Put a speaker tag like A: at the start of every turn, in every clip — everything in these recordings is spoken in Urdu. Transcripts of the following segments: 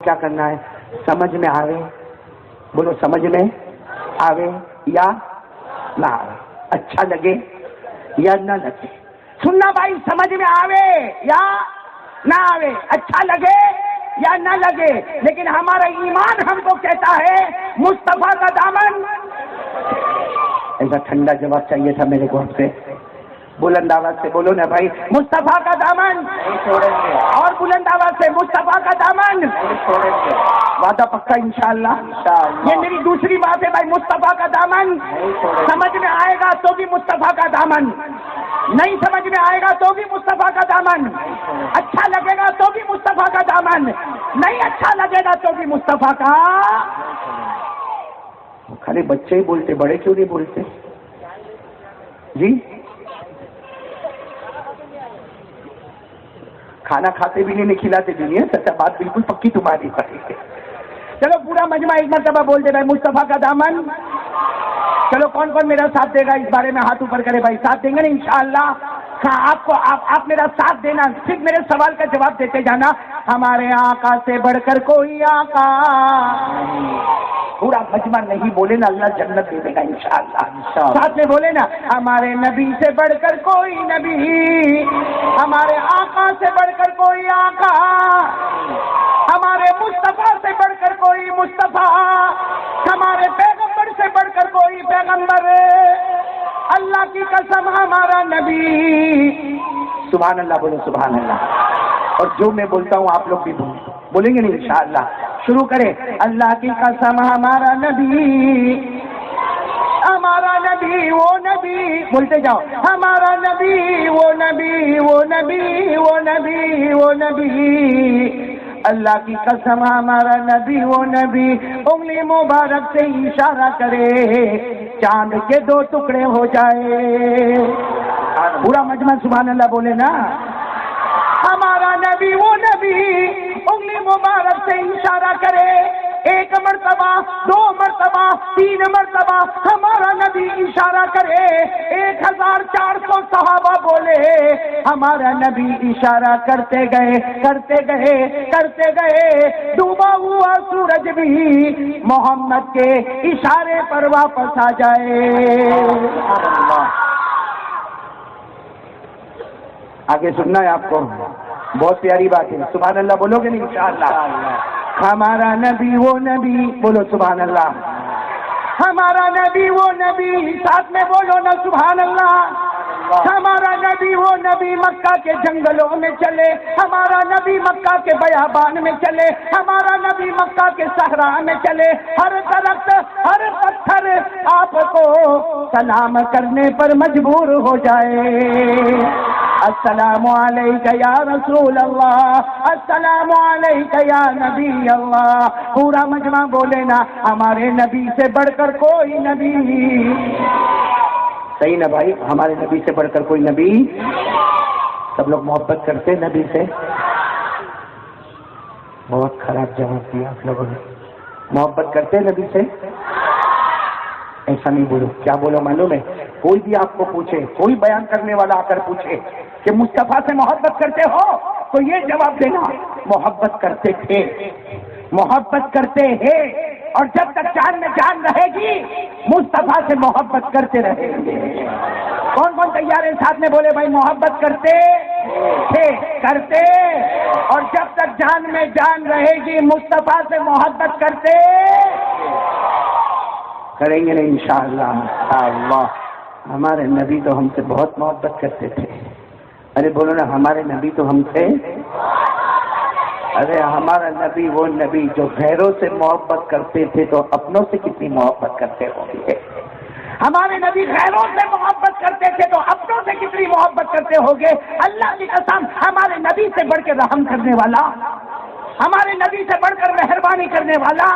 A: کیا کرنا ہے؟ سمجھ میں آوے، بولو سمجھ میں آوے یا نہ آوے، اچھا لگے یا نہ لگے، سننا بھائی، سمجھ میں آوے یا نہ آوے، اچھا لگے یا نہ لگے، لیکن ہمارا ایمان ہم کو کہتا ہے مصطفیٰ کا دامن۔ ایسا ٹھنڈا جواب چاہیے تھا میرے کو آپ سے، بلند آواز سے بولو نا بھائی، مصطفیٰ کا دامن نہیں چھوڑیں گے، اور بلند آواز سے مصطفیٰ کا دامن نہیں چھوڑیں گے، وعدہ پکا انشاءاللہ۔ یہ میری دوسری بات ہے بھائی، مصطفیٰ کا دامن سمجھ میں آئے گا تو بھی مصطفیٰ کا دامن، نہیں سمجھ میں آئے گا تو بھی مصطفیٰ کا دامن، اچھا لگے گا تو بھی مصطفیٰ کا دامن، نہیں اچھا لگے گا تو بھی مصطفیٰ کا۔ خالی بچے ہی بولتے، بڑے کیوں نہیں بولتے جی؟ کھانا کھاتے بھی نہیں کھلاتے بھی نہیں، سچا بات بالکل پکی تمہاری پڑی ہے۔ چلو پورا مجمع ایک مرتبہ بول دے بھائی، مصطفیٰ کا دامن۔ چلو کون کون میرا ساتھ دے گا اس بارے میں ہاتھ اوپر کرے بھائی، ساتھ دیں گے نا انشاءاللہ؟ ہاں، آپ میرا ساتھ دینا، صرف میرے سوال کا جواب دیتے جانا، ہمارے آقا سے بڑھ کر کوئی آقا۔ پورا مجمع نہیں بولے نا، اللہ جنت دے دے گا انشاءاللہ۔ ساتھ میں بولے نا، ہمارے نبی سے بڑھ کر کوئی نبی، ہمارے آقا سے بڑھ کر کوئی آقا، ہمارے مصطفیٰ سے بڑھ کر کوئی مصطفیٰ، ہمارے پیغمبر سے بڑھ کر کوئی پیغمبر، اللہ کی قسم ہمارا نبی۔ سبحان اللہ بولو، سبحان اللہ۔ اور جو میں بولتا ہوں آپ لوگ بھی بولیں گے نہیں انشاءاللہ؟ شروع کریں، اللہ کی قسم ہمارا نبی، ہمارا نبی وہ نبی، بولتے جاؤ، ہمارا نبی وہ نبی، وہ نبی وہ نبی وہ نبی، اللہ کی قسم ہمارا نبی وہ نبی، انگلی مبارک سے اشارہ کرے چاند کے 2 ٹکڑے ہو جائے۔ پورا مجمع سبحان اللہ بولے نا، ہمارا نبی وہ نبی، انگلی مبارک سے اشارہ کرے، 1 مرتبہ 2 مرتبہ 3 مرتبہ ہمارا نبی اشارہ کرے، 1400 صحابہ بولے، ہمارا نبی اشارہ کرتے گئے کرتے گئے کرتے گئے، ڈوبا ہوا سورج بھی محمد کے اشارے پر واپس آ جائے۔ آگے سننا ہے آپ کو، بہت پیاری بات ہے، سبحان اللہ بولو گے نہیں انشاءاللہ؟ ہمارا نبی وہ نبی، بولو سبحان اللہ، ہمارا نبی وہ نبی، ساتھ میں بولو نا سبحان اللہ۔ ہمارا نبی وہ نبی مکہ کے جنگلوں میں چلے، ہمارا نبی مکہ کے بیابان میں چلے، ہمارا نبی مکہ کے صحرا میں چلے، ہر درخت ہر پتھر آپ کو سلام کرنے پر مجبور ہو جائے۔ السلام علیکہ یا رسول اللہ، السلام علیکہ یا نبی اللہ۔ پورا مجمع بولے نا، ہمارے نبی سے بڑھ کر کوئی نبی، صحیح نا بھائی؟ ہمارے نبی سے بڑھ کر کوئی نبی۔ سب لوگ محبت کرتے نبی سے؟ بہت خراب جواب دیا آپ لوگوں نے، محبت کرتے نبی سے؟ ایسا نہیں بولو، کیا بولو معلوم ہے؟ کوئی بھی آپ کو پوچھے، کوئی بیان کرنے والا آ کر پوچھے کہ مصطفیٰ سے محبت کرتے ہو، تو یہ جواب دینا، محبت کرتے تھے، محبت کرتے ہیں، اور جب تک جان میں جان رہے گی مصطفیٰ سے محبت کرتے رہیں گے۔ کون کون تیار ہے؟ ساتھ میں بولے بھائی، محبت کرتے تھے، کرتے، اور جب تک جان میں جان رہے گی مصطفیٰ سے محبت کرتے کریں گے نہیں انشاءاللہ؟ اللہ، ہمارے نبی تو ہم سے بہت محبت کرتے تھے۔ ارے بولو نا، ہمارے نبی تو ہم سے، ارے ہمارا نبی وہ نبی جو غیروں سے محبت کرتے تھے تو اپنوں سے کتنی محبت کرتے ہوں گے؟ ہمارے نبی غیروں سے محبت کرتے تھے تو اپنوں سے کتنی محبت کرتے ہوں گے؟ اللہ کی قسم، ہمارے نبی سے بڑھ کے رحم کرنے والا، ہمارے نبی سے بڑھ کر مہربانی کرنے والا،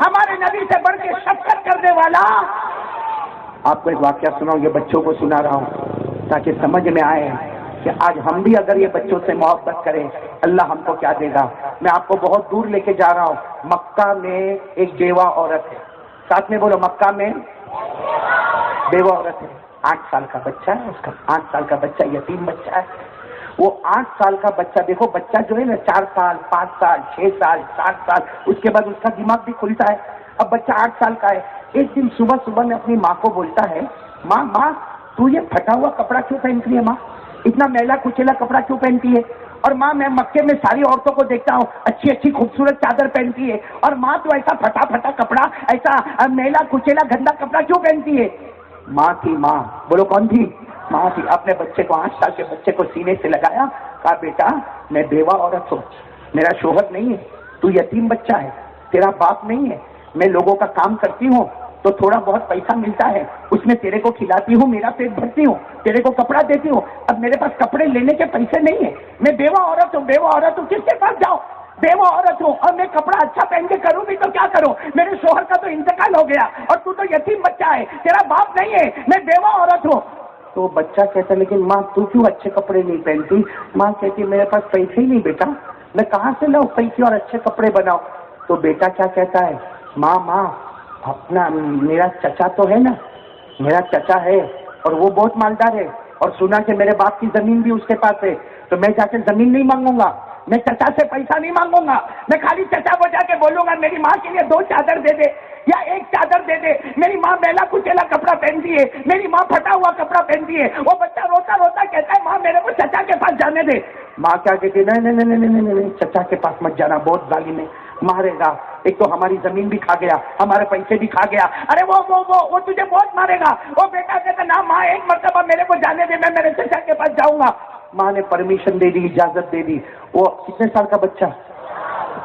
A: ہمارے نبی سے بڑھ کے شفقت کرنے والا۔ آپ کو ایک واقعہ سناؤں، یہ بچوں کو سنا رہا ہوں تاکہ سمجھ میں آئے کہ آج ہم بھی اگر یہ بچوں سے محبت کریں اللہ ہم کو کیا دے گا۔ میں آپ کو بہت دور لے کے جا رہا ہوں، مکہ میں ایک بیوہ عورت ہے، ساتھ میں بولو، مکہ میں بیوہ عورت ہے، 8 سال کا بچہ ہے، اس کا 8 سال کا بچہ یتیم بچہ ہے، وہ 8 سال کا بچہ، دیکھو بچہ جو ہے نا 4 سال 5 سال 6 سال 7 سال، اس کے بعد اس کا دماغ بھی کھلتا ہے. اب بچہ 8 سال کا ہے. ایک دن صبح میں اپنی ماں کو بولتا ہے، ماں تو یہ پھٹا ہوا کپڑا کیوں پہنتی ہے؟ ماں اتنا میلا کچیلا کپڑا کیوں پہنتی ہے؟ اور ماں میں مکے میں ساری عورتوں کو دیکھتا ہوں اچھی خوبصورت چادر پہنتی ہے، اور ماں تو ایسا پھٹا کپڑا، ایسا میلا کچیلا گندا کپڑا کیوں پہنتی ہے؟ ماں تھی. ماں بولو کون تھی؟ ماں تھی. اپنے بچے کو 8 سال کے بچے کو سینے سے لگایا، کہا بیٹا میں بیوہ عورت ہوں، میرا شوہر نہیں ہے، تو یتیم بچہ ہے، تیرا باپ نہیں ہے، میں لوگوں کا کام کرتی ہوں تو تھوڑا بہت پیسہ ملتا ہے، اس میں تیرے کو کھلاتی ہوں، میرا پیٹ بھرتی ہوں، تیرے کو کپڑا دیتی ہوں. اب میرے پاس کپڑے لینے کے پیسے نہیں ہیں، میں بیوہ عورت ہوں، کس کے پاس جاؤ؟ بیوہ عورت ہوں، اور میں کپڑا اچھا پہن کے کروں بھی تو کیا کروں؟ میرے شوہر کا تو انتقال ہو گیا اور تو یتیم بچہ ہے، تیرا باپ نہیں ہے، میں بیوہ عورت ہوں. تو بچہ کہتا لیکن ماں تو کیوں اچھے کپڑے نہیں پہنتی؟ ماں کہتی میرے پاس پیسے ہی نہیں بیٹا، میں کہاں سے لاؤں پیسے اور اچھے کپڑے بناؤ؟ تو بیٹا کیا کہتا ہے، ماں اپنا میرا چچا تو ہے نا، میرا چچا ہے اور وہ بہت مالدار ہے، اور سنا کہ میرے باپ کی زمین بھی اس کے پاس ہے، تو میں جا کے زمین نہیں مانگوں گا، میں چچا سے پیسہ نہیں مانگوں گا، میں خالی چچا کو جا کے بولوں گا میری ماں کے لیے 2 چادر دے دے یا 1 چادر دے دے. میری ماں میلا کچیلا کپڑا پہنتی ہے، میری ماں پھٹا ہوا کپڑا پہنتی ہے. وہ بچہ روتا کہتا ہے ماں میرے کو چچا کے پاس جانے دے. ماں کیا کہتی نہیں، چچا کے پاس مت جانا، بہت ظالم ہے، مارے گا، ایک تو ہماری زمین بھی کھا گیا، ہمارے پیسے بھی کھا گیا، ارے وہ تجھے بہت مارے گا. وہ بیٹا کہتا نہ ماں 1 مرتبہ میرے کو جانے دے، میں میرے چچا کے پاس جاؤں گا. ماں نے پرمیشن دے دی، اجازت دے دی. وہ کتنے سال کا بچہ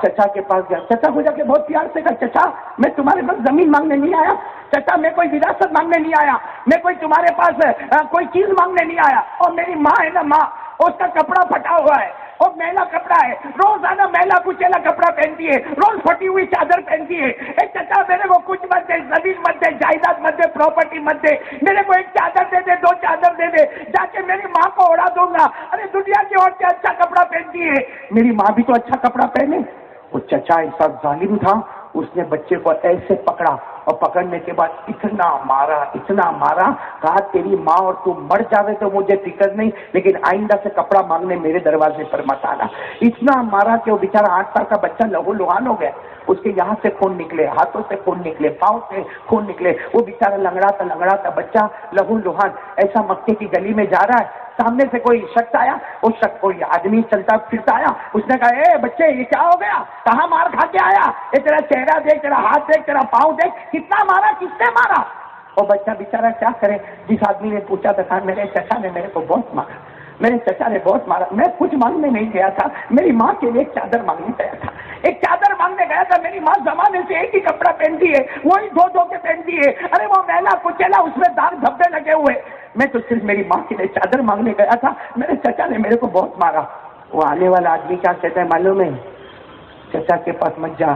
A: چچا کے پاس گیا. چچا کو جا کے بہت پیار سے کہا چچا میں تمہارے پاس زمین مانگنے نہیں آیا، چچا میں کوئی وراثت مانگنے نہیں آیا، میں کوئی تمہارے پاس کوئی چیز مانگنے نہیں آیا. اور میری ماں ہے نا، ماں اس کا کپڑا پھٹا ہوا ہے، وہ میلا کپڑا ہے، روزانہ میلا کچیلا کپڑا پہنتی ہے، روز پھٹی ہوئی چادر پہنتی ہے. ایک چچا میرے کو کچھ مت دے، زمین مت دے، جائیداد مت دے، پراپرٹی مت دے، میرے کو 1 چادر دے دے، 2 چادر دے دے، جا کے میری ماں کو اڑا دوں گا. ارے دنیا کی عورتیں اچھا کپڑا پہنتی ہے، میری ماں بھی تو اچھا کپڑا پہنے. وہ چچا ایسا ظالم تھا، اس نے بچے کو ایسے پکڑا اور پکڑنے کے بعد اتنا مارا، کہا تیری ماں اور تو مر جاوے تو مجھے فکر نہیں، لیکن آئندہ سے کپڑا مانگنے میرے دروازے پر مت آنا. اتنا مارا کہ وہ بیچارہ 8 سال کا بچہ لہو لہان ہو گیا. اس کے یہاں سے خون نکلے، ہاتھوں سے خون نکلے، پاؤں سے خون نکلے. وہ بیچارہ لنگڑا تھا بچہ لہو لہان، ایسا مکے کی گلی میں جا رہا ہے. سامنے سے کوئی شخص آیا، اس شخص کوئی آدمی چلتا پھرتا آیا، اس نے کہا اے بچے یہ کیا ہو گیا، کہاں مار کھا کے آیا، یہ تیرا چہرہ دیکھ، تیرا ہاتھ دیکھ، تیرا پاؤں دیکھ، کتنا مارا، کس نے مارا؟ اور بچہ بیچارہ کیا کرے، جس آدمی نے پوچھا تھا میرے چچا نے میرے کو بہت مارا، میرے چچا نے بہت مارا، میں کچھ مانگنے نہیں گیا تھا، میری ماں کے لیے 1 چادر مانگنے گیا تھا، 1 چادر مانگنے گیا تھا. میری ماں زمانے سے ایک ہی کپڑا پہنتی ہے، وہی دھو کے پہنتی ہے. ارے وہ میلا کچیلا، اس میں داغ دھبے لگے ہوئے، میں تو صرف میری ماں کے لیے چادر مانگنے گیا تھا، میرے چچا نے میرے کو بہت مارا. وہ آنے والا آدمی کیا کہتا ہے معلوم ہے، چچا کے پاس مت جا،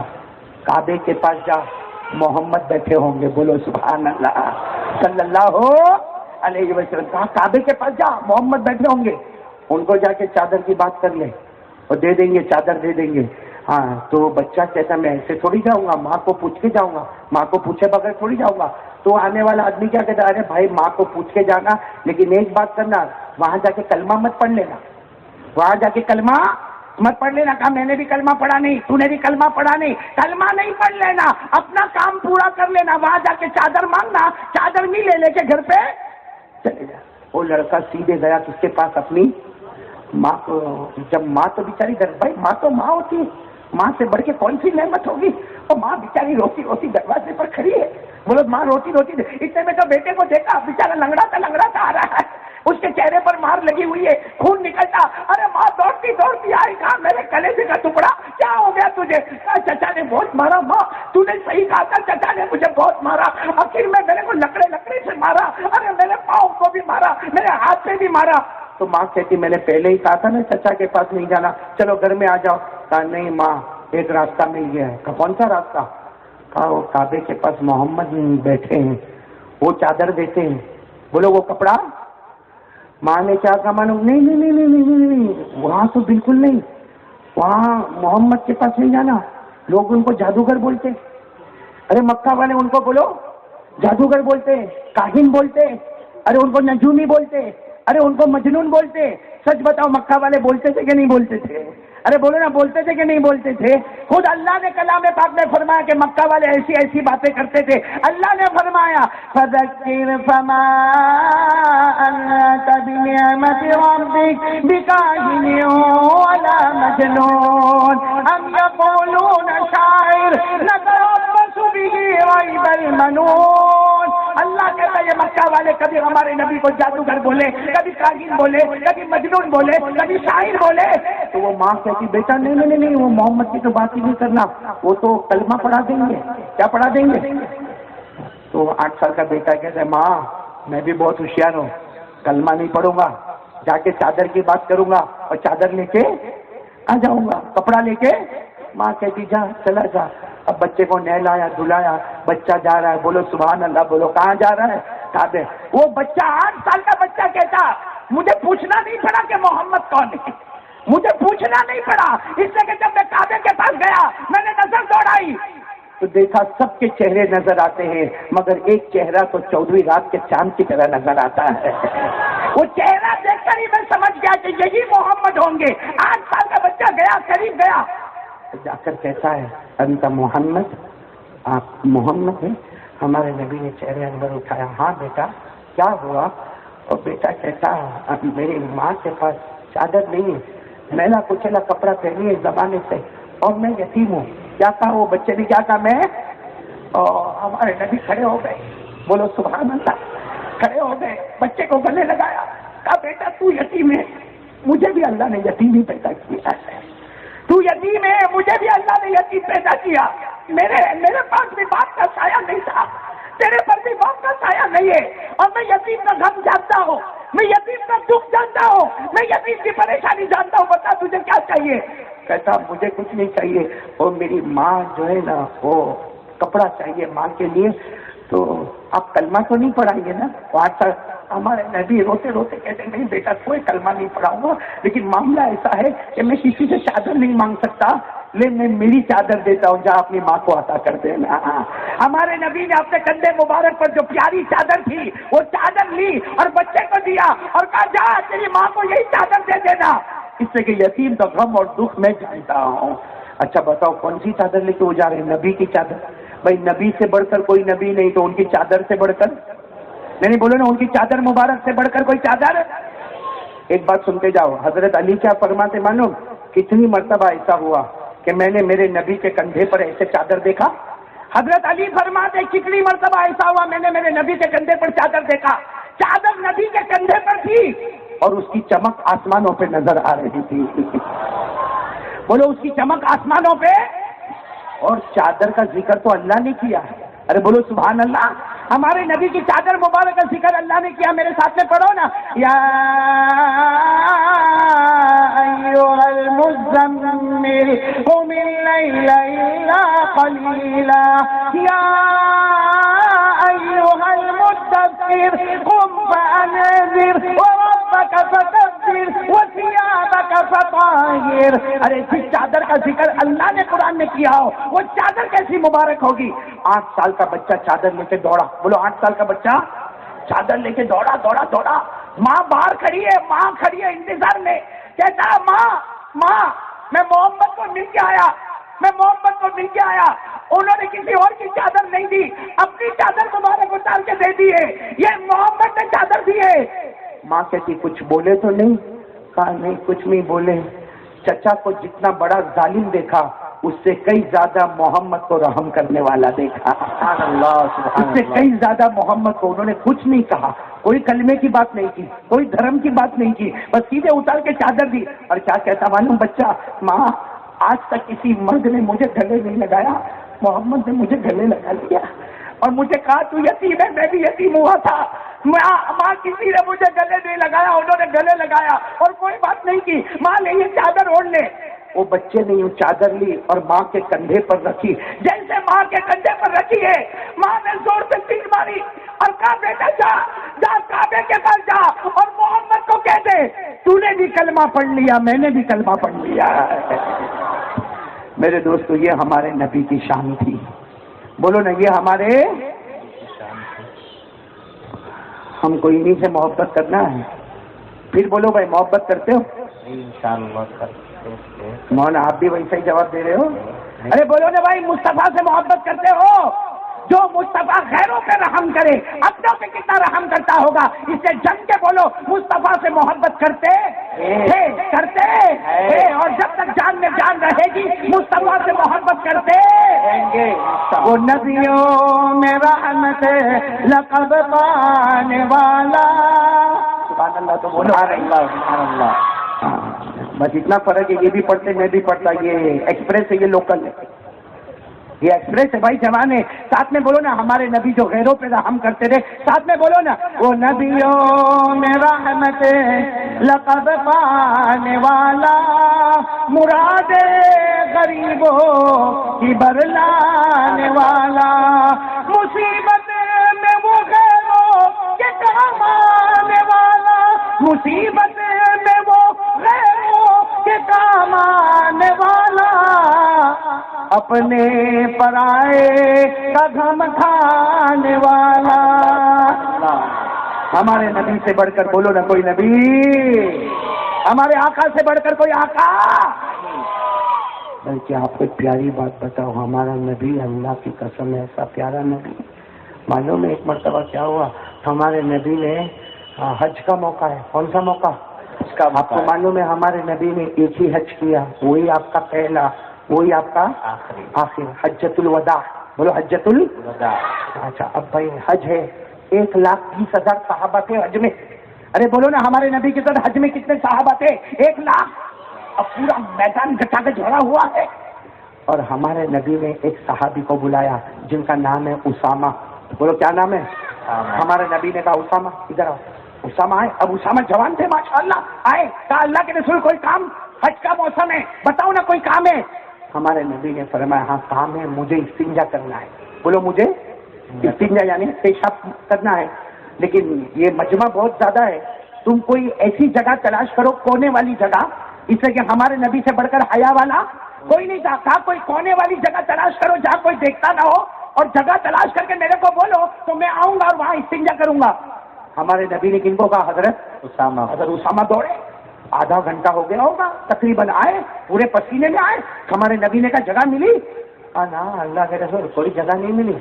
A: کعبے کے پاس جا، محمد بیٹھے ہوں گے، بولو سبحان اللہ صلی اللہ علیہ وسلم. کہا کعبے کے پاس جا، محمد بیٹھے ہوں گے، ان کو جا کے چادر کی بات کر لے اور دے دیں گے، چادر دے دیں گے. ہاں تو بچہ کہتا میں ایسے تھوڑی جاؤں گا، ماں کو پوچھ کے جاؤں گا، ماں کو پوچھے بغیر تھوڑی جاؤں گا. تو آنے والا آدمی کیا کہتا ہے، ارے بھائی ماں کو پوچھ کے جانا، لیکن ایک بات کرنا، وہاں جا کے کلمہ مت پڑھ لینا، وہاں جا کے کلمہ مت پڑھ لینا. کہا میں نے بھی کلمہ پڑھا نہیں، تو نے بھی کلمہ پڑھا نہیں، کلمہ نہیں پڑھ لینا، اپنا کام پورا کر لینا. وہاں جا کے چادر مانگنا، چادر نہیں لے کے گھر پہ چلے جا. وہ لڑکا سیدھے گیا کس کے پاس، اپنی ماں کو. جب ماں تو بیچاری بھائی ماں تو ماں ہوتی ہے، ماں سے بڑھ کے کون سی نعمت ہوگی. اور ماں بیچاری روتی روتی دروازے پر کھڑی ہے. بولو ماں روتی روتی، اتنے میں تو بیٹے کو دیکھا، بیچارہ لنگڑا تھا آ رہا ہے، اس کے چہرے پر مار لگی ہوئی ہے، خون نکلتا. ارے ماں دوڑتی آئی، کہا میرے کلیجے کا ٹکڑا کیا ہو گیا تجھے؟ کہا چچا نے بہت مارا. ماں تو نے صحیح کہا تھا، چچا نے مجھے بہت مارا، آخر میں میرے کو لکڑے سے مارا، ارے میرے پاؤں کو بھی مارا، میرے ہاتھ سے بھی مارا. تو ماں کہتی میں نے پہلے ہی کہا تھا نا چچا کے پاس نہیں جانا، چلو گھر میں آ جاؤ. کہا نہیں ماں ایک راستہ مل گیا ہے. کہا کون سا راستہ؟ کہا وہ کعبے کے پاس محمد بیٹھے ہیں، وہ چادر دیتے ہیں. بولو وہ کپڑا. ماں نے کیا کہا معلوم، نہیں وہاں تو بالکل نہیں، وہاں محمد کے پاس نہیں جانا، لوگ ان کو جادوگر بولتے. ارے مکہ والے ان کو بولو جادوگر بولتے ہیں، کاہن بولتے ہیں، ارے ان کو نجومی بولتے ہیں، ارے ان کو مجنون بولتے ہیں. سچ بتاؤ مکہ والے بولتے تھے کہ نہیں بولتے تھے؟ ارے بولو نا، بولتے تھے کہ نہیں بولتے تھے؟ خود اللہ نے کلام پاک میں فرمایا کہ مکہ والے ایسی ایسی باتیں کرتے تھے. اللہ نے فرمایا فذکر فما انت بنعمت ربک بکاہن ولا مجنون ام یقولون شاعر نتربص به ریب المنون. اللہ کہتا ہے یہ مکہ والے کبھی ہمارے نبی کو جادوگر بولے، کبھی کاہن بولے، کبھی مجنون بولے، کبھی شاعر بولے. تو وہ ماں کہتی بیٹا نہیں وہ محمد کی تو بات ہی نہیں کرنا، وہ تو کلمہ پڑھا دیں گے. کیا پڑھا دیں گے؟ تو 8 سال کا بیٹا کہتا ہے ماں میں بھی بہت ہوشیار ہوں، کلمہ نہیں پڑھوں گا، جا کے چادر کی بات کروں گا اور چادر لے کے آ جاؤں گا، کپڑا لے کے. ماں کہتی جا چلا جا. اب بچے کو نہلایا دھلایا، بچہ جا رہا ہے، بولو سبحان اللہ، بولو کہاں جا رہا ہے؟ کعبے. وہ بچہ 8 سال کا بچہ کہتا مجھے پوچھنا نہیں پڑا کہ محمد کون ہے، مجھے پوچھنا نہیں پڑا، اس لیے کہ جب میں کعبے کے پاس گیا میں نے نظر دوڑائی تو دیکھا سب کے چہرے نظر آتے ہیں مگر ایک چہرہ تو 14ویں رات کے چاند کی طرح نظر آتا ہے. وہ چہرہ دیکھ کر ہی میں سمجھ گیا کہ یہی محمد ہوں گے. 8 سال کا بچہ گیا، قریب گیا، جا کر کہتا ہے انت محمد، آپ محمد ہیں؟ ہمارے نبی نے چہرے اندر اٹھایا، ہاں بیٹا کیا ہوا؟ اور بیٹا کہتا میری ماں کے پاس چادر نہیں ہے، میلا کچلا کپڑا پہنی ہے زمانے سے، اور میں یتیم ہوں. کیا کہا وہ بچے نے؟ کیا کہا میں؟ اور ہمارے نبی کھڑے ہو گئے، بولو سبحان اللہ، کھڑے ہو گئے، بچے کو گلے لگایا، کہا بیٹا تو یتیم ہے، مجھے بھی اللہ نے یتیم ہی پیدا کیا ہے. تو یتیم ہے، مجھے بھی اللہ نے یتیم پیدا کیا. میرے پاس بھی باپ کا سایہ نہیں تھا، تیرے پر بھی باپ کا سایہ نہیں ہے، اور میں یتیم کا غم جانتا ہوں، میں یتیم کا دکھ جانتا ہوں، میں یتیم کی پریشانی جانتا ہوں. بتا تجھے کیا چاہیے؟ کہتا مجھے کچھ نہیں چاہیے، اور میری ماں جو ہے نا وہ کپڑا چاہیے ماں کے لیے. تو آپ کلمہ تو نہیں پڑھائیں گے نا؟ ہمارے نبی روتے روتے کہتے نہیں بیٹا کوئی کلمہ نہیں پڑھاؤں گا، لیکن معاملہ ایسا ہے کہ میں کسی سے چادر نہیں مانگ سکتا، لیکن میں میری چادر دیتا ہوں، جا اپنی ماں کو عطا کر دینا. ہمارے نبی نے اپنے کندھے مبارک پر جو پیاری چادر تھی وہ چادر لی اور بچے کو دیا اور کہا جا تیری ماں کو یہی چادر دے دینا، اس سے کہ یتیم کا غم اور دکھ میں جانتا ہوں. اچھا بتاؤ کون سی چادر لے کے وہ جا رہے ہیں؟ نبی کی چادر. بھائی نبی سے بڑھ کر کوئی نبی نہیں تو ان کی چادر سے بڑھ کر نہیں بولو نا، ان کی چادر مبارک سے بڑھ کر کوئی چادر. ایک بات سنتے جاؤ، حضرت علی کیا فرماتے معلوم؟ کتنی مرتبہ ایسا ہوا کہ میں نے میرے نبی کے کندھے پر ایسے چادر دیکھا. حضرت علی فرماتے کتنی مرتبہ ایسا ہوا میں نے میرے نبی کے کندھے پر چادر دیکھا، چادر نبی کے کندھے پر تھی اور اس کی چمک آسمانوں پہ نظر آ رہی تھی. بولو اس کی چمک آسمانوں پہ. اور چادر کا ذکر تو اللہ نے کیا ہے. ارے بولو سبحان اللہ. ہمارے نبی کی چادر مبارک کا ذکر اللہ نے کیا. میرے ساتھ میں پڑھو نا، یا ایھا المزمل قم اللیل الا قلیلا، یا ایھا المدثر قم فانذر وربک فکبر وثیابک فطہر. ارے جس چادر کا ذکر اللہ نے قرآن میں کیا ہو وہ چادر کیسی مبارک ہوگی. 8 سال کا بچہ چادر لے کے دوڑا. بولو 8 سال کا بچہ چادر لے کے دوڑا. ماں باہر کھڑی ہے، ماں کھڑی ہے انتظار میں. کہتا ماں میں محمد کو مل کے آیا. انہوں نے کسی اور کی چادر نہیں دی، اپنی چادر مبارک اتار کے دے دی ہے، یہ محمد نے چادر دی ہے. ماں کہتی کچھ بولے تو نہیں؟ کہا نہیں کچھ نہیں بولے. چچا کو جتنا بڑا ظالم دیکھا اس سے کئی زیادہ محمد کو رحم کرنے والا دیکھا. اس سے کئی زیادہ محمد کو انہوں نے کچھ نہیں کہا، کوئی کلمے کی بات نہیں کی، کوئی دھرم کی بات نہیں کی، بس سیدھے اتار کے چادر دی. اور کیا کہتا معلوم بچہ؟ ماں آج تک کسی مرد نے مجھے گلے نہیں لگایا، محمد نے مجھے گلے لگا لیا اور مجھے کہا تو یتیم ہے، میں بھی یتیم ہوا تھا. ماں کسی نے مجھے گلے نہیں لگایا، انہوں نے گلے لگایا اور کوئی بات نہیں کی. ماں لے یہ چادر اوڑھ لے. وہ بچے نے یوں چادر لی اور ماں کے کندھے پر رکھی. جیسے ماں کے کندھے پر رکھی ہے ماں نے زور سے سینگ ماری اور کہا بیٹا جا کعبے کے پاس جا اور محمد کو کہہ دے تو نے بھی کلمہ پڑھ لیا، میں نے بھی کلمہ پڑھ لیا. میرے دوستو یہ ہمارے نبی کی شان تھی. بولو نا یہ ہمارے. ہم کو انہی سے محبت کرنا ہے. پھر بولو بھائی محبت کرتے ہو؟
B: انشاءاللہ کرتے ہیں۔
A: مولانا آپ بھی ویسا ہی جواب دے رہے ہو؟ ارے بولو نا بھائی، مصطفیٰ سے محبت کرتے ہو؟ جو مصطفیٰ غیروں پہ رحم کرے اپنوں پہ کتنا رحم کرتا ہوگا؟ اس سے جم کے بولو مصطفیٰ سے محبت کرتے تھے، کرتے تھے، اور جب تک جان میں جان رہے گی مصطفیٰ سے محبت کرتے
B: گے۔
A: وہ نبیوں میں رحمت لقب پانے والا، سبحان اللہ تو بولو۔
B: سبحان اللہ۔
A: بس اتنا فرق ہے، یہ بھی پڑھتے میں بھی پڑھتا، یہ ایکسپریس ہے، یہ لوکل ہے، یہ ایکسپریس ہے بھائی جوان ہے۔ ساتھ میں بولو نا ہمارے نبی جو غیروں پہ رحم کرتے تھے، ساتھ میں بولو نا وہ نبیوں میں رحمت لقب پانے والا، مراد غریبوں کی برلانے والا، مصیبت میں وہ غیروں کے کام آنے والا، مصیبت میں وہ غیروں کے کام آنے والا، اپنے پرائے کا غم کھانے والا۔ ہمارے نبی سے بڑھ کر بولو نا کوئی نبی، ہمارے آقا سے بڑھ کر کوئی آقا۔ بلکہ آپ کو ایک پیاری بات بتاؤ، ہمارا نبی اللہ کی قسم ایسا پیارا نبی، معلوم ہے ایک مرتبہ کیا ہوا، ہمارے نبی نے حج کا موقع ہے، کون سا موقع؟ آپ کو معلوم ہے ہمارے نبی نے ایک ہی حج کیا، وہی آپ کا پہلا، وہی آپ کا آخر، حجۃ الوداع، بولو حجۃ الوداع۔ اچھا اب بھائی حج ہے، 1,20,000 صحابہ تھے حج میں، ارے بولو نا ہمارے نبی کے ساتھ حج میں کتنے صحابہ تھے؟ 1,00,000، اب پورا میدان گٹا کے جھوڑا ہوا ہے۔ اور ہمارے نبی نے ایک صحابی کو بلایا جن کا نام ہے اسامہ، بولو کیا نام ہے؟ ہمارے نبی نے کہا اسامہ ادھر آؤ، اسامہ آئے، اب اسامہ جوان تھے ماشاءاللہ، آئے، کہا اللہ کے رسول کوئی کام، حج کا موسم ہے، بتاؤ نا کوئی کام ہے؟ ہمارے نبی نے فرمایا ہاں کام ہے، مجھے استنجا کرنا ہے، بولو مجھے استنجا یعنی پیشاب کرنا ہے، لیکن یہ مجمع بہت زیادہ ہے، تم کوئی ایسی جگہ تلاش کرو کونے والی جگہ، اس لیے کہ ہمارے نبی سے بڑھ کر حیا والا کوئی نہیں تھا، کہا کوئی کونے والی جگہ تلاش کرو جہاں کوئی دیکھتا نہ ہو، اور جگہ تلاش کر کے میرے کو بولو تو میں آؤں گا اور وہاں استنجا کروں گا۔ ہمارے نبی نے کن کو کہا؟ حضرت اسامہ۔ حضرت اسامہ دوڑے، آدھا گھنٹہ ہو گیا ہوگا تقریباً، آئے پورے پسینے میں آئے، ہمارے نبی نے کہا جگہ ملی؟ نا اللہ کے رسول کوئی جگہ نہیں ملی،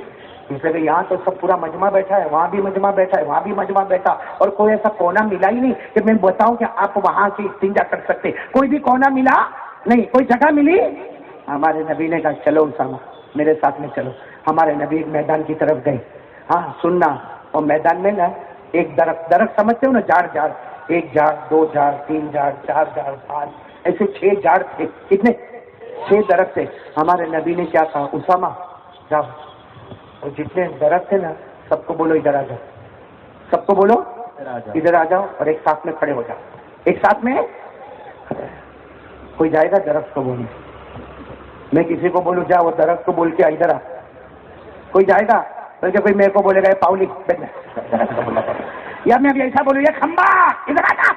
A: اس لیے کہ یہاں تو سب پورا مجمع بیٹھا ہے، وہاں بھی مجمع بیٹھا ہے، وہاں بھی مجمع بیٹھا، اور کوئی ایسا کونا ملا ہی نہیں کہ میں بتاؤں کہ آپ وہاں سے استنجا کر سکتے، کوئی بھی کونا ملا نہیں، کوئی جگہ ملی؟ ہمارے نبی نے کہا چلو اسامہ میرے ساتھ میں چلو۔ ہمارے نبی میدان کی طرف گئے، ہاں سننا، اور میدان میں نا ایک درخت سمجھتے ہو نا، جھاڑ، ایک جھاڑ، 2 جھاڑ، 3 جھاڑ، 4 جھاڑ، 5 ایسے 6 جھاڑ تھے، کتنے؟ 6 درخت تھے۔ ہمارے نبی نے کیا کہا؟ اسامہ جاؤ، اور جتنے درخت تھے نا سب کو بولو ادھر آ جاؤ، سب کو بولو ادھر آ جاؤ، اور ایک ساتھ میں کھڑے ہو جاؤ، ایک ساتھ میں کوئی جائے گا درخت کو بولنے، میں کسی کو بولوں جا وہ درخت کو بول کے ادھر آ، کوئی جائے گا؟ بلکہ کوئی میرے کو بولے گا پاؤلی درخت کو بولا، یا میں ابھی ایسا بولوں یہ کھمبا ادھر آ جا،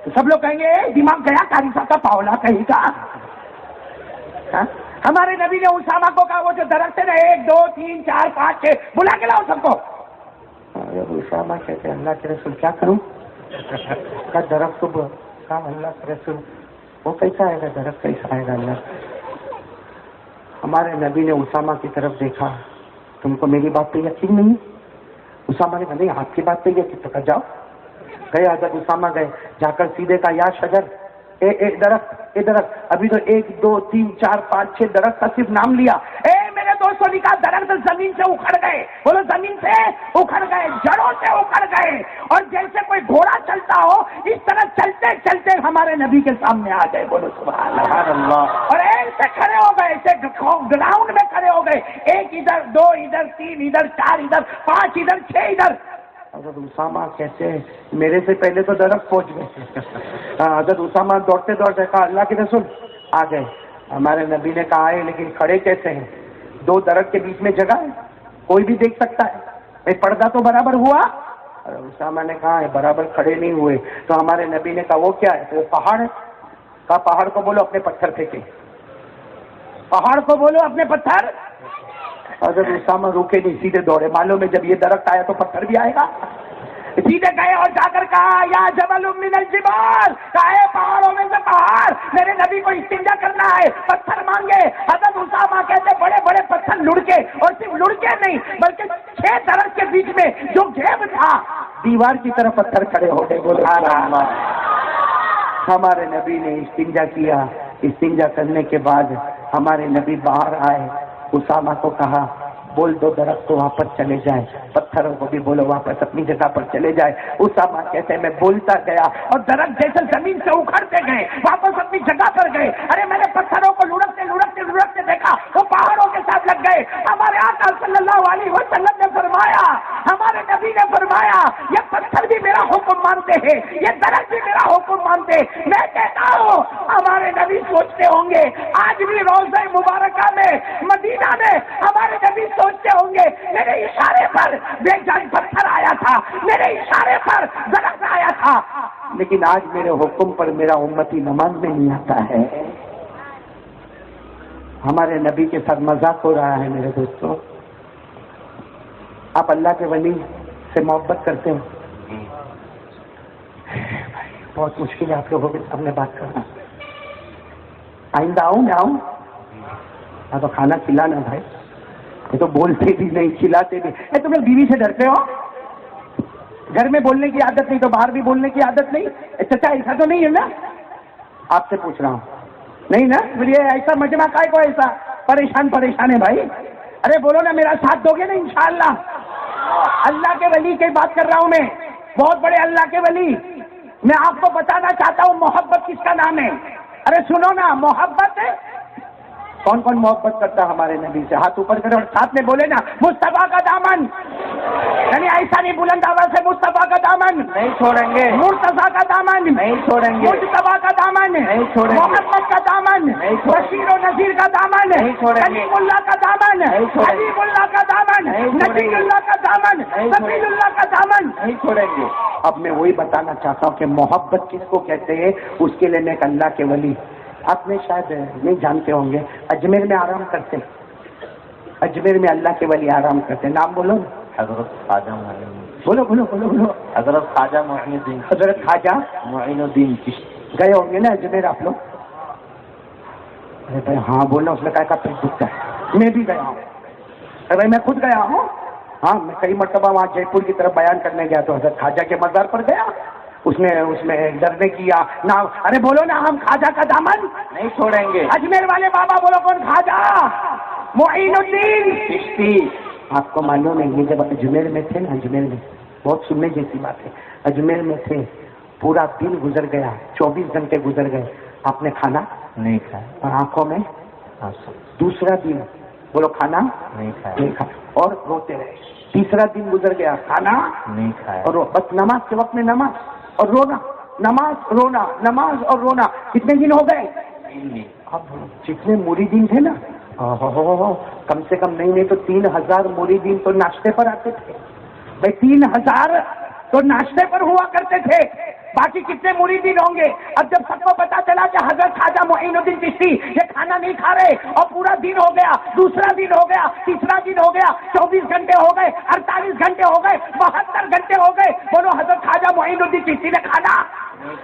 A: تو سب لوگ کہیں گے دماغ گیا قاری صاحب کا، پاؤلا کہیں کا۔ ہمارے نبی نے اسامہ کو کہا وہ جو درخت ہے نا 1 2 3 4 5 6 بلا کے لاؤ سب کو۔ اسامہ کہتے اللہ کے رسول کیا کروں؟ کا درخت کو کہا اللہ کے رسول وہ کیسا آئے گا، درخت کیسا آئے گا اللہ؟ ہمارے نبی نے اسامہ کی طرف دیکھا، تم کو میری بات پہ یقین نہیں؟ اسامہ نے کہا نہیں آپ کی بات پہ یقین، تو جاؤ، گئے حضرت اسامہ گئے، جا کر سیدھے کا یا شجر، ایک درخت، ابھی تو 1 2 3 4 5 6 درخت کا صرف نام لیا، میرے دوستوں نے کہا درخت زمین سے اکھڑ گئے، بولو زمین سے اکھڑ گئے، جڑوں سے اکھڑ گئے، اور جیسے کوئی گھوڑا چلتا ہو اس طرح چلتے چلتے ہمارے نبی کے سامنے آ گئے، بولو سبحان اللہ، اور ایسے کھڑے ہو گئے، ایسے گراؤنڈ میں کھڑے ہو گئے، 1 ادھر 2 ادھر 3 ادھر 4 ادھر 5 ادھر 6 ادھر۔ حضرت اسامہ کہتے ہیں میرے سے پہلے تو درخت پہنچ گئے، حضرت اسامہ دوڑتے دوڑتے کہا اللہ کے رسول آ گئے۔ ہمارے نبی نے کہا ہے لیکن کھڑے کیسے ہیں؟ 2 درخت کے بیچ میں جگہ ہے، کوئی بھی دیکھ سکتا ہے، پردہ تو برابر ہوا؟ اسامہ نے کہا ہے برابر کھڑے نہیں ہوئے، تو ہمارے نبی نے کہا وہ کیا ہے؟ وہ پہاڑ ہے، کہا پہاڑ کو بولو اپنے پتھر پھینکے، پہاڑ کو بولو اپنے پتھر۔ حضرت اسامہ روکے نہیں، سیدھے دوڑے، معلوم ہے جب یہ درخت آیا تو پتھر بھی آئے گا، سیدھے گئے اور جا کر کہا یا جبل من الجبال، کہا پہاڑوں میں سے پہاڑ، میرے نبی کو استنجا کرنا ہے، پتھر مانگے۔ حضرت اسامہ کہتے بڑے بڑے پتھر لڑکے، اور صرف لڑکے نہیں بلکہ 6 درخت کے بیچ میں جو گیپ تھا دیوار کی طرف پتھر کھڑے ہو گئے۔ بولو ہمارے نبی نے استنجا کیا، استنجا کرنے کے بعد ہمارے نبی باہر آئے، اسامہ کو کہا بول دو درخت کو واپس چلے جائے، پتھروں کو بھی بولو واپس اپنی جگہ پر چلے جائے۔ اسامہ کہتے میں بولتا گیا اور درخت جیسے زمین سے اکھڑتے گئے، واپس اپنی جگہ پر گئے۔ ارے میں نے پتھروں کو لڑکتے لڑکتے لڑکتے دیکھا، وہ پہاڑوں کے ساتھ لگ گئے۔ ہمارے آقا صلی اللہ علیہ وسلم نے فرمایا، ہمارے نبی نے فرمایا یہ پتھر بھی میرا حکم مانتے ہیں، یہ درخت بھی میرا حکم مانتے ہیں۔ میں کہتا ہوں ہمارے نبی سوچتے ہوں گے آج بھی روضہ مبارکہ میں مدینہ میں ہمارے نبی سوچتے ہوں گے میرے اشارے پر بے جان پتھر آیا تھا، میرے اشارے پر درخت آیا تھا، لیکن آج میرے حکم پر میرا امتی نماز میں نہیں آتا ہے۔ ہمارے نبی کے ساتھ مذاق ہو رہا ہے۔ میرے دوستوں، آپ اللہ کے ولی سے محبت کرتے ہو؟ بہت مشکل ہے آپ لوگوں کے سامنے بات کرنا۔ آئندہ آؤں میں آؤں؟ ہاں تو کھانا کھلانا بھائی، یہ تو بولتے بھی نہیں کھلاتے بھی۔ تم لوگ بیوی سے ڈرتے ہو؟ گھر میں بولنے کی عادت نہیں تو باہر بھی بولنے کی عادت نہیں؟ چچا ایسا تو نہیں ہے نا؟ آپ سے پوچھ رہا ہوں، نہیں نا؟ بولیے ایسا مجمع کائے کو ایسا پریشان ہے بھائی؟ ارے بولو نا میرا ساتھ دو گے نا انشاءاللہ؟ اللہ کے ولی کی بات کر رہا ہوں میں، بہت بڑے اللہ کے ولی۔ میں آپ کو بتانا چاہتا ہوں محبت کس کا نام ہے۔ ارے سنو نا، محبت ہے۔ کون کون محبت کرتا ہے ہمارے نبی سے؟ ہاتھ اوپر کرے اور ساتھ میں بولے نا مصطفیٰ کا دامن، یعنی ایسا نہیں بلند آواز سے مصطفیٰ کا دامن
B: نہیں چھوڑیں گے،
A: مرتضیٰ کا دامن
B: نہیں چھوڑیں گے،
A: مجتبیٰ کا دامن
B: نہیں چھوڑیں گے،
A: محمد کا دامن
B: نہیں چھوڑیں گے،
A: بشیر و نذیر کا دامن
B: نہیں چھوڑیں گے،
A: کلیم اللہ کا دامن
B: نہیں چھوڑیں گے،
A: حبیب اللہ کا دامن
B: نہیں چھوڑیں
A: نبی
B: گے،
A: اللہ کا دامن
B: نہیں چھوڑیں
A: سفیر
B: گے،
A: اللہ کا دامن
B: نہیں چھوڑیں گے۔
A: اب میں وہی بتانا چاہتا ہوں کہ محبت کس کو کہتے ہیں، اس کے لیے میں ایک اللہ کے ولی، آپ نے شاید نہیں جانتے ہوں گے، اجمیر میں آرام کرتے، اجمیر میں اللہ کے ولی آرام کرتے، نام بولو،
B: حضرت خواجہ معین الدین،
A: بولو بولو بولو بولو،
B: حضرت خواجہ معین الدین،
A: حضرت خواجہ
B: معین الدین چشتی۔
A: گئے ہوں گے نا اجمیر آپ لوگ؟ ارے بھائی ہاں بولنا، اس نے کہا پیٹ دکھتا ہے، میں بھی گیا ہوں، ارے بھائی میں خود گیا ہوں، ہاں میں کئی مرتبہ وہاں جے پور کی طرف بیان کرنے گیا تو حضرت خواجہ کے مزار پر گیا، اس میں ڈرنے کیا نا، ارے بولو نا ہم خواجہ کا دامن
B: نہیں چھوڑیں گے،
A: اجمیر والے بابا بولو کون؟ خواجہ معین الدین
B: چشتی۔
A: آپ کو معلوم ہے یہ جب اجمیر میں تھے نا، اجمیر میں بہت سننے جیسی بات ہے، اجمیر میں تھے، پورا دن گزر گیا، 24 گھنٹے گزر گئے، آپ نے کھانا
B: نہیں کھایا،
A: اور آنکھوں میں
B: آنسو
A: دوسرا دن بولو کھانا
B: نہیں کھایا،
A: نہیں کھایا اور روتے رہے، تیسرا دن گزر گیا، کھانا
B: نہیں کھایا،
A: اور بس نماز کے وقت میں نماز اور رونا، نماز رونا، نماز اور رونا، کتنے دن ہو گئے؟ اب جتنے مریدین تھے نا، کم سے کم نہیں تو 3000 مریدین تو ناشتے پر آتے تھے بھائی، 3000 تو ناشتے پر ہوا کرتے تھے، باقی کتنے مریدین ہوں گے؟ اب جب سب کو پتا چلا کہ حضرت خواجہ معین الدین چشتی یہ کھانا نہیں کھا رہے اور پورا دن ہو گیا، دوسرا دن ہو گیا، تیسرا دن ہو گیا، 24 گھنٹے ہو گئے، 48 گھنٹے ہو گئے، 72 گھنٹے ہو گئے، بولو حضرت خواجہ معین الدین چشتی نے کھانا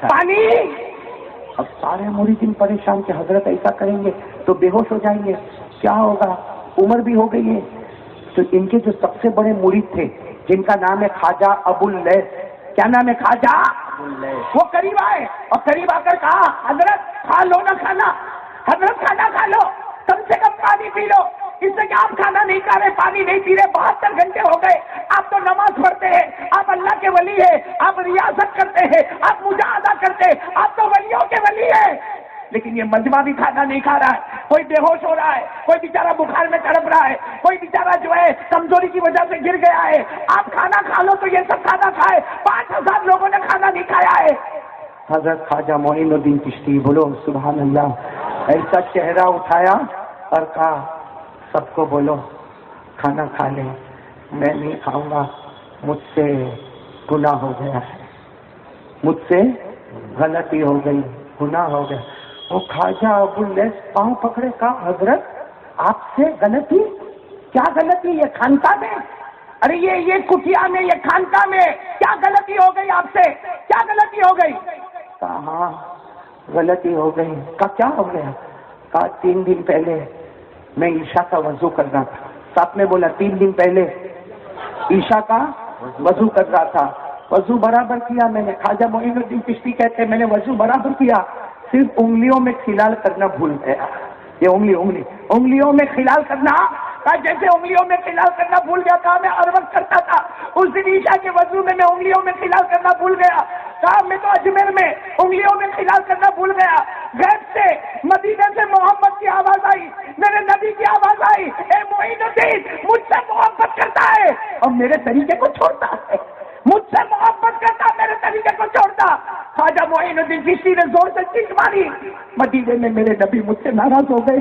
A: پانی؟ اب سارے مریدین پریشان کہ حضرت ایسا کریں گے تو بے ہوش ہو جائیں گے، کیا ہوگا؟ عمر بھی ہو گئی ہے، تو ان کے جو سب سے بڑے مرید تھے جن کا نام ہے خواجہ ابو اللیث، کیا نام ہے؟ خواجہ وہ قریب آئے اور قریب آ کر کہا حضرت کھا لو نا کھانا، حضرت کھانا کھا لو، کم سے کم پانی پی لو۔ اس سے کہ آپ کھانا نہیں کھا رہے، پانی نہیں پی رہے، 72 گھنٹے ہو گئے، آپ تو نماز پڑھتے ہیں، آپ اللہ کے ولی ہیں، آپ ریاضت کرتے ہیں، آپ مجاہدہ کرتے ہیں، آپ تو ولیوں کے ولی ہیں، لیکن یہ مجمع بھی کھانا نہیں کھا رہا ہے، کوئی بے ہوش ہو رہا ہے، کوئی بیچارہ بخار میں تڑپ رہا ہے، کوئی بیچارہ جو ہے کمزوری کی وجہ سے گر گیا ہے، آپ کھانا کھا لو تو یہ سب کھانا کھائے، 5000 لوگوں نے کھانا نہیں کھایا ہے۔ حضرت خواجہ معین الدین چشتی بولو سبحان اللہ، ایسا چہرہ اٹھایا اور کہا سب کو بولو کھانا کھا لیں، میں نہیں کھاؤں گا، مجھ سے گناہ ہو گیا ہے، مجھ سے غلطی ہو گئی، گناہ ہو گیا۔ وہ خواجہ ابو اللیث پاؤں پکڑے، کہا حضرت آپ سے غلطی؟ کیا غلطی؟ یہ خانقاہ میں، ارے یہ کٹیا میں، یہ خانقاہ میں کیا غلطی ہو گئی آپ سے؟ کیا غلطی ہو گئی؟ کہا ہاں غلطی ہو گئی. کہا کیا ہو گیا؟ کہا 3 دن پہلے میں عشاء کا وضو کر رہا تھا. صاحب نے بولا 3 دن پہلے عشاء کا وضو کر رہا تھا, وضو برابر کیا میں نے. خواجہ معین الدین چشتی کہتے ہیں میں نے وضو برابر کیا, صرف انگلیوں میں خلال کرنا بھول گیا. یہ انگلیوں میں خلال کرنا, جیسے انگلیوں میں خلال کرنا بھول گیا. کہا میں ہر وقت کرتا تھا, اس دن عشاء کے وضو میں انگلیوں میں خلال کرنا بھول گیا. کہا میں تو اجمیر میں انگلیوں میں خلال کرنا بھول گیا. غیب سے مدینے سے محمد کی آواز آئی, میرے نبی کی آواز آئی, اے معین الدین مجھ سے محبت کرتا ہے اور میرے طریقے کو چھوڑتا ہے, مجھ سے محبت کرتا میرے طریقے کو چھوڑتا. خواجہ معین الدین چشتی نے زور سے چیخ ماری, مدینے میں میرے نبی مجھ سے ناراض ہو گئے.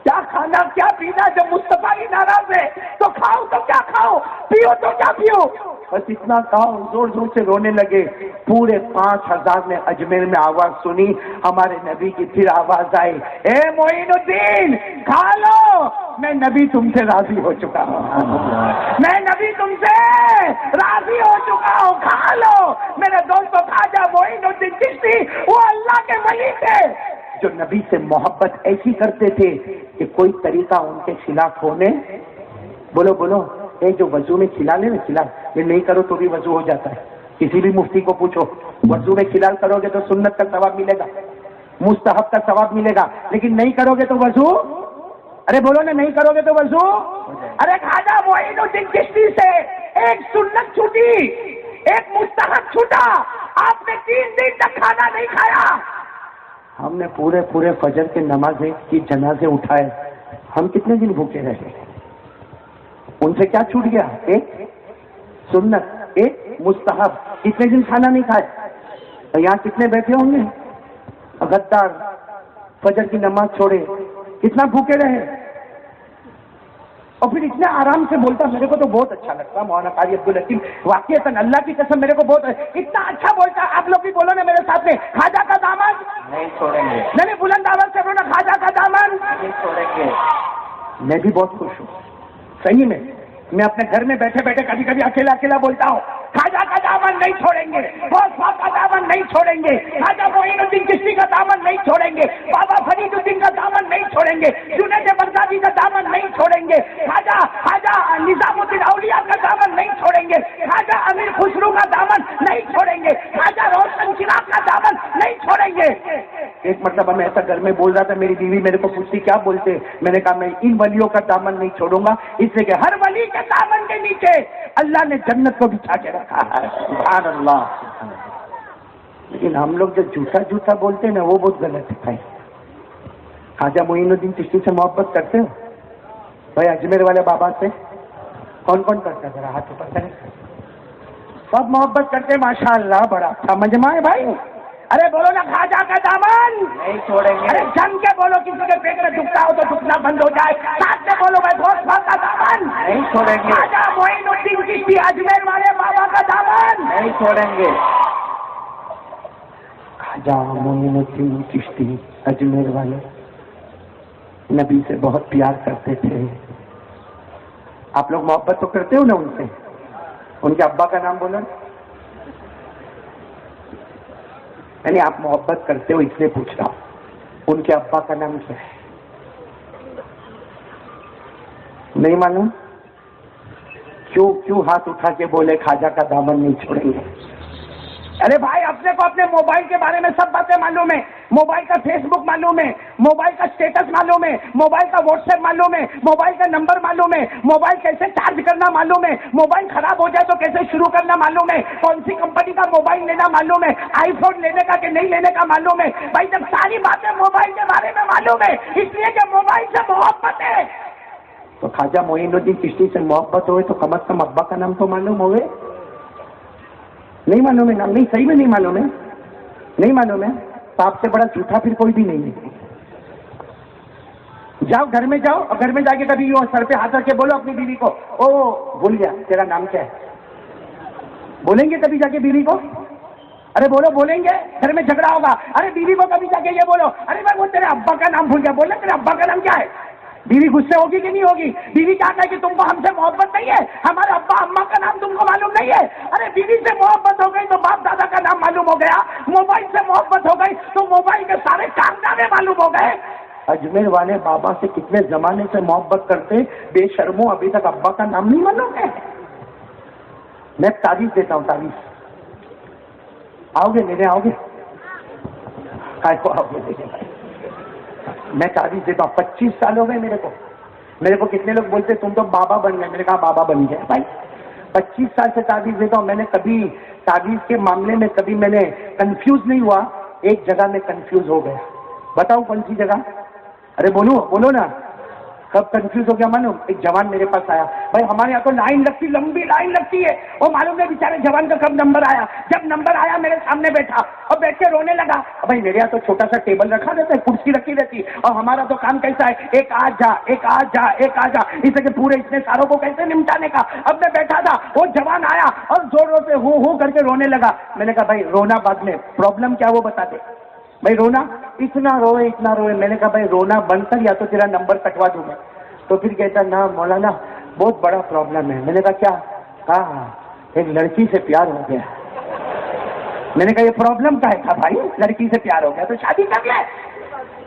A: کیا کھانا کیا پینا, جب مصطفیٰ ہی ناراض ہے تو کھاؤ تو کیا کھاؤ, پیو تو کیا پیو. بس اتنا کہا, زور زور سے رونے لگے. پورے 5000 نے اجمیر میں آواز سنی, ہمارے نبی کی پھر آواز آئی, اے معین الدین کھا لو, میں نبی تم سے راضی ہو چکا ہوں, میں نبی تم سے راضی ہو چکا ہوں, کھا لو. میرے دوستوں خواجہ معین الدین چشتی وہ اللہ کے ولی تھے جو نبی سے محبت ایسی کرتے تھے کہ کوئی طریقہ ان کے خلاف ہونے. بولو بولو, یہ جو وضو میں کھلال ہے نا, کھلال یہ نہیں کرو تو بھی وضو ہو جاتا ہے. کسی بھی مفتی کو پوچھو, وضو میں کھلال کرو گے تو سنت کا ثواب ملے گا, مستحب کا ثواب ملے گا, لیکن نہیں کرو گے تو وضو, ارے بولو نا, نہیں کرو گے تو وضو. ارے خواجہ معین الدین چشتی سے ایک سنت چھوٹی, ایک مستحب چھوٹا, آپ نے 3 دن تک کھانا نہیں کھایا. ہم نے پورے فجر کے نمازیں کی جنازے اٹھائے, ہم کتنے دن بھوکے رہے. ان سے کیا چھوٹ گیا؟ ایک سنت, ایک مستحب. کتنے دن کھانا نہیں کھائے. یہاں کتنے بیٹھے ہوں گے غدار, فجر کی نماز چھوڑے, کتنا بھوکے رہے. اور پھر اتنے آرام سے بولتا, میرے کو تو بہت اچھا لگتا مولانا قاری عبدالحکیم, واقعتاً اللہ کی قسم میرے کو بہت اتنا اچھا بولتا. آپ لوگ بھی بولو نا میرے ساتھ میں, خواجہ کا دامن
B: نہیں چھوڑیں گے,
A: نہیں بلند آواز سے بولو, خواجہ کا دامن
B: نہیں چھوڑیں گے.
A: میں بھی بہت خوش ہوں صحیح میں اپنے گھر میں بیٹھے بیٹھے کبھی کبھی اکیلا بولتا ہوں, خواجہ کا دامن نہیں چھوڑیں گے, غوث پاک کا دامن نہیں چھوڑیں گے, خواجہ معین الدین چشتی کا دامن نہیں چھوڑیں گے, بابا فرید الدین کا دامن نہیں چھوڑیں گے, جنید بغدادی کا دامن نہیں چھوڑیں گے, خواجہ نظام الدین اولیاء کا دامن نہیں چھوڑیں گے, خواجہ امیر خسرو کا دامن نہیں چھوڑیں گے, خواجہ روشن چراغ کا دامن نہیں چھوڑیں گے. ایک مرتبہ میں ایسا گھر میں بول رہا تھا, میری بیوی میرے کو پوچھتی کیا بولتے, میں نے کہا میں ان ولیوں کا دامن نہیں چھوڑوں گا, اس لیے کہ ہر ولی کے دامن کے نیچے اللہ نے جنت کو بچھا کے رکھا ہے. سبحان اللہ. لیکن ہم لوگ جو جھوٹا بولتے ہیں نا, وہ بہت غلط ہے بھائی. خواجہ معین الدین چشتی سے محبت کرتے ہو بھائی؟ اجمیر والے بابا سے کون کرتا ہے؟ ذرا ہاتھ اوپر کریں. سب محبت کرتے ماشاء اللہ, بڑا اچھا مجمع ہے بھائی. ارے بولو نا, خواجہ کا دامن
B: نہیں چھوڑیں گے.
A: ارے جم کے بولو, کسی کے پیٹ میں دکھتا ہو تو دکھنا بند ہو جائے. ساتھ میں بولو بھائی, غوث پاک کا دامن
B: نہیں چھوڑیں گے.
A: خواجہ معین الدین چشتی اجمیر والے بابا کا دامن
B: نہیں چھوڑیں گے.
A: خواجہ معین الدین چشتی اجمیر والے نبی سے بہت پیار کرتے تھے. آپ لوگ محبت تو کرتے ہو نا ان سے. ان کے ابا کا نام بولو. یعنی آپ محبت کرتے ہو اس لیے پوچھ رہا ہوں, ان کے ابا کا نام کیا ہے؟ نہیں معلوم؟ کیوں ہاتھ اٹھا کے بولے خواجہ کا دامن نہیں چھوڑیں گے؟ ارے بھائی, اپنے کو اپنے موبائل کے بارے میں سب باتیں معلوم ہے. موبائل کا فیس بک معلوم ہے, موبائل کا اسٹیٹس معلوم ہے, موبائل کا واٹس ایپ معلوم ہے, موبائل کا نمبر معلوم ہے, موبائل کیسے چارج کرنا معلوم ہے, موبائل خراب ہو جائے تو کیسے شروع کرنا معلوم ہے, کون سی کمپنی کا موبائل لینا معلوم ہے, آئی فون لینے کا کہ نہیں لینے کا معلوم ہے. بھائی جب ساری باتیں موبائل کے بارے میں معلوم ہے, اس لیے کہ موبائل سے محبت ہے, تو خواجہ معین الدین چشتی سے محبت ہوئے تو کم از کم ابا کا نام تو معلوم ہوئے. نہیں معلوم ہے نام؟ نہیں, صحیح میں نہیں معلوم ہے. نہیں معلوم ہے تو آپ سے بڑا جھوٹا پھر کوئی بھی نہیں ہے. جاؤ گھر میں جاؤ, اور گھر میں جا کے کبھی یوں سر پہ ہاتھ رکھ کے بولو اپنی بیوی کو, او بھول گیا تیرا نام کیا ہے. بولیں گے کبھی جا کے بیوی کو؟ ارے بولو, بولیں گے. گھر میں جھگڑا ہوگا, ارے بیوی کو کبھی جا کے یہ بولو, ارے میں وہ تیرے ابا کا نام بھول گیا, بولے تیرے ابا کا نام کیا ہے. بیوی غصے ہوگی کہ نہیں ہوگی؟ بیوی کیا کہے کہ تم کو ہم سے محبت نہیں ہے، ہمارے ابا اماں کا نام تم کو معلوم نہیں ہے؟ ارے بیوی سے محبت ہو گئی تو باپ دادا کا نام معلوم ہو گیا، موبائل سے محبت ہو گئی تو موبائل کے سارے کارنامے معلوم ہو گئے۔ اجمیر والے بابا سے کتنے زمانے سے محبت کرتے، بے شرموں ابھی تک ابا کا نام نہیں معلوم ہے۔ میں تعریف دیتا ہوں، تعریف آؤ گے میرے، آؤ گے آؤ گے؟ میں تعریف دیتا ہوں، 25 سال ہو گئے میرے کو کتنے لوگ بولتے تم تو بابا بن گئے، میں نے کہا بابا بن گئے بھائی، 25 سال سے تعریف دیتا ہوں۔ میں نے کبھی تعریف کے معاملے میں کبھی میں نے کنفیوز نہیں ہوا، ایک جگہ میں کنفیوز ہو گیا، بتاؤ کون سی جگہ؟ ارے بولو نا، کب کنفیوز ہو گیا معلوم؟ ایک جوان میرے پاس آیا، بھائی ہمارے یہاں تو لائن لگتی، لمبی لائن لگتی ہے، وہ معلوم ہے بیچارے جوان کا کب نمبر آیا۔ جب نمبر آیا میرے سامنے بیٹھا اور بیٹھ کے رونے لگا۔ بھائی میرے یہاں تو چھوٹا سا ٹیبل رکھا رہتا ہے، کرسی رکھی رہتی، اور ہمارا تو کام کیسا ہے، ایک آ جا ایک آ جا ایک آ جا، اسے کہ پورے اتنے ساروں کو کیسے نمٹانے کا۔ اب میں بیٹھا تھا، وہ جوان آیا اور زور سے ہو کر کے رونے لگا۔ میں نے کہا بھائی رونا بعد میں، پرابلم کیا وہ بتا دے۔ بھائی رونا، اتنا روئے۔ میں نے کہا بھائی رونا بند کر یا تو تیرا نمبر کٹوا دوں میں۔ تو پھر کہتا نا مولانا بہت بڑا پرابلم ہے۔ میں نے کہا کیا؟ کہا ایک لڑکی سے پیار ہو گیا۔ میں نے کہا یہ پرابلم کا ہے؟ کہا بھائی لڑکی سے پیار ہو گیا تو شادی کر لے۔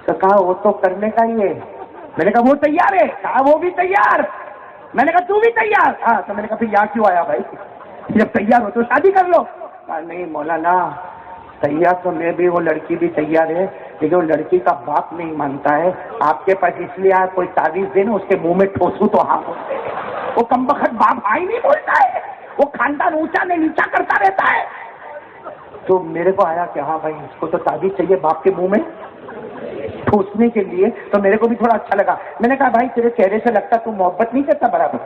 A: تو کہا وہ تو کرنے کا ہی ہے۔ میں نے کہا وہ تیار ہے؟ کہا وہ بھی تیار۔ میں نے کہا تو بھی تیار؟ ہاں۔ تو میں نے کہا پھر یہاں کیوں آیا بھائی؟ جب تیار ہو تو شادی کر لو۔ کہا نہیں مولانا تیار تو میں بھی، وہ لڑکی بھی تیار ہے، لیکن وہ لڑکی کا باپ نہیں مانتا ہے۔ آپ کے پاس اس لیے آپ کوئی تعویذ دے نا، اس کے منہ میں ٹھوسوں تو ہاں بولتے ہیں۔ وہ کمبخت باپ ہاں ہی نہیں بولتا ہے، وہ خاندان اونچا نے نیچا کرتا رہتا ہے۔ تو میرے کو آیا کہ ہاں بھائی اس کو تو تعویذ چاہیے باپ کے منہ میں ٹھوسنے کے لیے۔ تو میرے کو بھی تھوڑا اچھا لگا۔ میں نے کہا بھائی تیرے چہرے سے لگتا تو محبت نہیں کرتا، برابر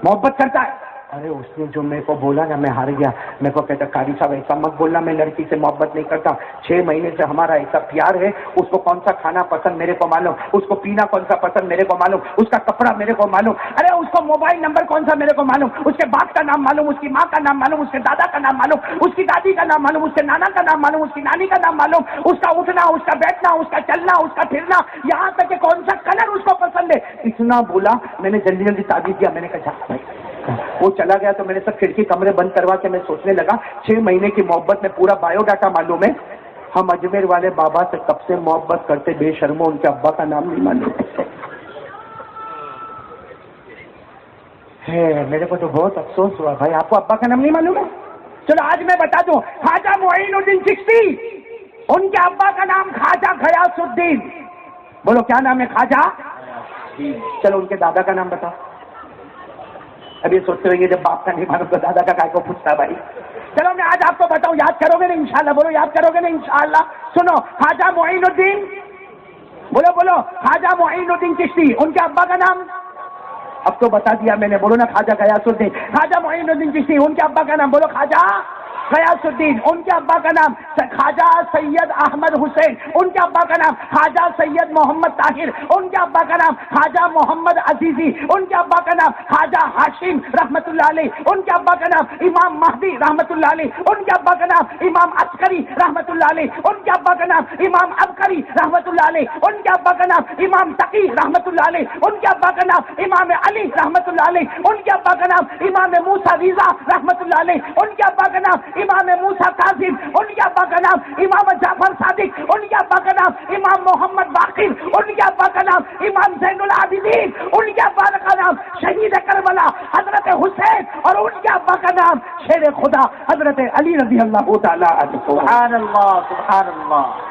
A: محبت کرتا ہے۔ ارے اس نے جو میرے کو بولا نا میں ہار گیا۔ میرے کو کہتا قاری صاحب ایسا مت بولنا، میں لڑکی سے محبت نہیں کرتا، 6 مہینے سے ہمارا ایسا پیار ہے، اس کو کون سا کھانا پسند میرے کو معلوم، اس کو پینا کون سا پسند میرے کو معلوم، اس کا کپڑا میرے کو معلوم، ارے اس کو موبائل نمبر کون سا میرے کو معلوم، اس کے باپ کا نام معلوم، اس کی ماں کا نام معلوم، اس کے دادا کا نام معلوم، اس کی دادی کا نام معلوم، اس کے نانا کا نام معلوم، اس کی نانی کا نام معلوم، اس کا اٹھنا، اس کا بیٹھنا، اس کا چلنا، اس کا پھرنا، یہاں تک کہ کون سا کلر اس کو پسند ہے۔ اتنا بولا، میں نے جلدی جلدی تعریف کیا۔ میں نے کہا بھائی وہ چلا گیا تو میں نے سب کھڑکی کمرے بند کروا کے میں سوچنے لگا 6 مہینے کی محبت میں پورا بایو ڈاٹا معلوم ہے۔ ہم اجمیر والے بابا سے کب سے محبت کرتے، بے شرموں ان کے ابا کا نام نہیں معلوم ہے۔ میرے کو تو بہت افسوس ہوا بھائی، آپ کو ابا کا نام نہیں معلوم ہے؟ چلو آج میں بتا دوں، خواجہ معین الدین چشتی، ان کے ابا کا نام خواجہ غیاث الدین۔ بولو کیا نام ہے؟ خواجہ۔ چلو ان کے دادا کا نام بتاؤ۔ اب یہ سوچتے ہوئے جب باپ کا نہیں معلوم تو دادا کا کائے کو پوچھتا بھائی؟ چلو میں آج آپ کو بتاؤں، یاد کرو گے نا انشاءاللہ؟ بولو یاد کرو گے نا انشاءاللہ؟ سنو، خواجہ معین الدین، بولو خواجہ معین الدین چشتی، ان کے ابا کا نام اب تو بتا دیا میں نے، بولو نا خواجہ غیاث الدین۔ خواجہ معین الدین چشتی، ان کے ابا کا نام بولو، خواجہ غیاث الدین۔ ان کے ابا کا نام خواجہ سید احمد حسین، ان کے ابا کا نام خواجہ سید محمد طاہر، ان کے ابا کا نام خواجہ محمد عزیزی، ان کے ابا کا نام خواجہ ہاشم رحمت اللہ علیہ، ان کے ابا کا نام امام مہدی رحمت اللہ علیہ، ان کے ابا کا نام امام عسکری رحمت اللہ علیہ، ان کے ابا کا نام امام ابکری رحمت اللہ علیہ، ان کے ابا کا نام امام تقی رحمت اللہ علیہ، ان کے ابا کا نام امام علی رحمت اللہ علیہ، ان کے ابا کا نام امام موسیٰ رضا رحمت اللہ علیہ، ان کے ابا کا نام امام موسیٰ کاظم، ان کے ابا کا نام امام جعفر صادق، ان کے ابا کا نام امام محمد باقر، ان کے ابا کا نام امام زین العابدین، ان کے ابا کا نام شہید کربلا حضرت حسین، اور ان کے ابا کا نام شیر خدا حضرت علی رضی اللہ تعالی عنہ۔
B: سبحان اللہ، سبحان اللہ۔